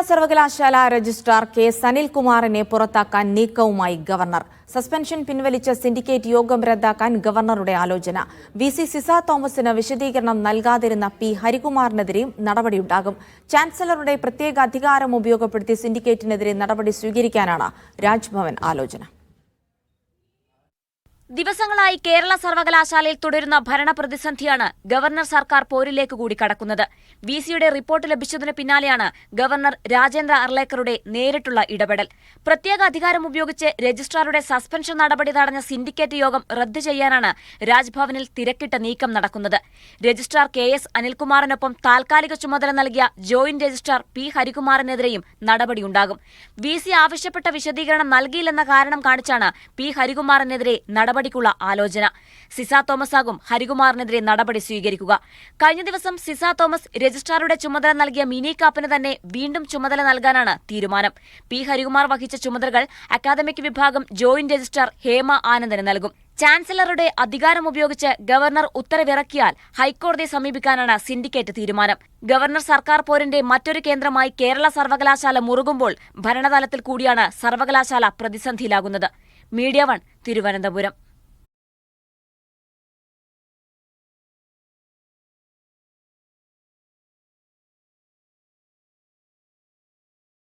സർവകലാശാല registrar K സനിൽകുമാറിനെ പുറത്താക്കാൻ നീക്കവുമായി governor. Suspension പിൻവലിച്ച സിൻഡിക്കേറ്റ് യോഗം റദ്ദാക്കാൻ ഗവർണറുടെ ആലോചന. വി.സി. സിസ തോമസിന് വിശദീകരണം നൽകാതിരുന്ന പി. ഹരികുമാറിനെതിരെയും നടപടിയുണ്ടാകും. ചാൻസലറുടെ പ്രത്യേക അധികാരം ഉപയോഗപ്പെടുത്തി സിൻഡിക്കേറ്റിനെതിരെ നടപടി സ്വീകരിക്കാനാണ് രാജ്ഭവൻ ആലോചന. ദിവസങ്ങളായി കേരള സർവകലാശാലയിൽ തുടരുന്ന ഭരണപ്രതിസന്ധിയാണ് ഗവർണർ സർക്കാർ പോരിലേക്ക് കൂടി കടക്കുന്നത്. വി.സിയുടെ റിപ്പോർട്ട് ലഭിച്ചതിന് പിന്നാലെയാണ് ഗവർണർ രാജേന്ദ്ര അർലേക്കറുടെ നേരിട്ടുള്ള ഇടപെടൽ. പ്രത്യേക അധികാരം ഉപയോഗിച്ച് രജിസ്ട്രാറുടെ സസ്പെൻഷൻ നടപടി തടഞ്ഞ സിൻഡിക്കേറ്റ് യോഗം റദ്ദു ചെയ്യാനാണ് രാജ്ഭവനിൽ തിരക്കിട്ട നീക്കം നടക്കുന്നത്. Registrar KS. അനിൽകുമാറിനൊപ്പം താൽക്കാലിക ചുമതല നൽകിയ ജോയിന്റ് രജിസ്ട്രാർ പി. ഹരികുമാറിനെതിരെയും നടപടിയുണ്ടാകും. വി.സി ആവശ്യപ്പെട്ട വിശദീകരണം നൽകിയില്ലെന്ന കാരണം കാണിച്ചാണ് പി. ഹരികുമാറിനെതിരെ നടപടിക്കുള്ള ആലോചന. സിസ തോമസ് ആകും ഹരികുമാറിനെതിരെ നടപടി സ്വീകരിക്കുക. കഴിഞ്ഞ ദിവസം സിസ തോമസ് രജിസ്ട്രാറുടെ ചുമതല നൽകിയ മിനി കാപ്പന് തന്നെ വീണ്ടും ചുമതല നൽകാനാണ് തീരുമാനം. പി. ഹരികുമാർ വഹിച്ച ചുമതലകൾ അക്കാദമിക് വിഭാഗം ജോയിന്റ് രജിസ്ട്രാർ ഹേമ ആനന്ദന് നൽകും. ചാൻസലറുടെ അധികാരം ഉപയോഗിച്ച് ഗവർണർ ഉത്തരവിറക്കിയാൽ ഹൈക്കോടതിയെ സമീപിക്കാനാണ് സിൻഡിക്കേറ്റ് തീരുമാനം. ഗവർണർ സർക്കാർ പോരിന്റെ മറ്റൊരു കേന്ദ്രമായി കേരള സർവകലാശാല മുറുകുമ്പോൾ ഭരണതലത്തിൽ കൂടിയാണ് സർവകലാശാല പ്രതിസന്ധിയിലാകുന്നത്. മീഡിയ 1 തിരുവനന്തപുരം.